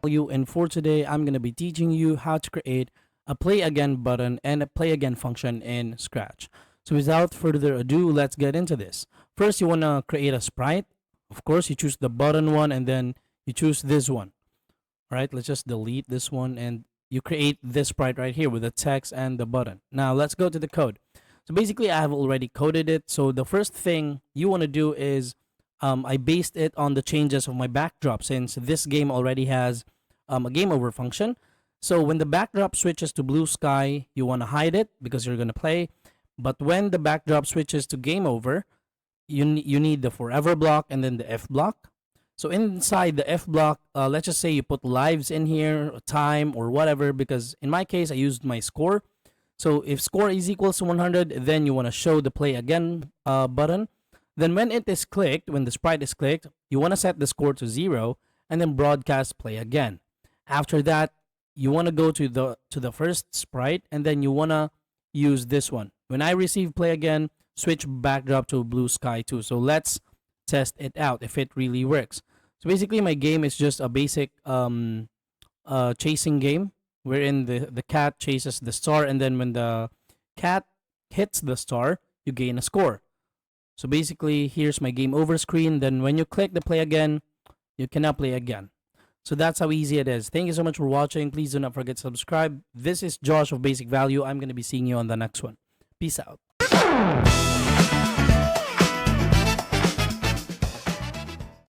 Value, and for today, I'm going to be teaching you how to create a play again button and a play again function in Scratch. So without further ado, let's get into this. First, you want to create a sprite. Of course, you choose the button one and then you choose this one. All right, let's just delete this one and you create this sprite right here with the text and the button. Now, let's go to the code. So basically, I have already coded it. So the first thing you want to do is I based it on the changes of my backdrop since this game already has a game over function. So when the backdrop switches to blue sky, you want to hide it because you're going to play. But when the backdrop switches to game over, you need the forever block and then the F block. So inside the F block, let's just say you put lives in here, or time, or whatever, because in my case, I used my score. So if score is equals to 100, then you want to show the play again button. Then when it is clicked, when the sprite is clicked, you want to set the score to 0 and then broadcast play again. After that, you want to go to the first sprite and then you want to use this one. When I receive play again, switch backdrop to blue sky too. So let's test it out if it really works. So basically my game is just a basic chasing game wherein the cat chases the star, and then when the cat hits the star, you gain a score. So basically, here's my game over screen. Then when you click the play again, you cannot play again. So that's how easy it is. Thank you so much for watching. Please do not forget to subscribe. This is Josh of Basic Value. I'm going to be seeing you on the next one. Peace out.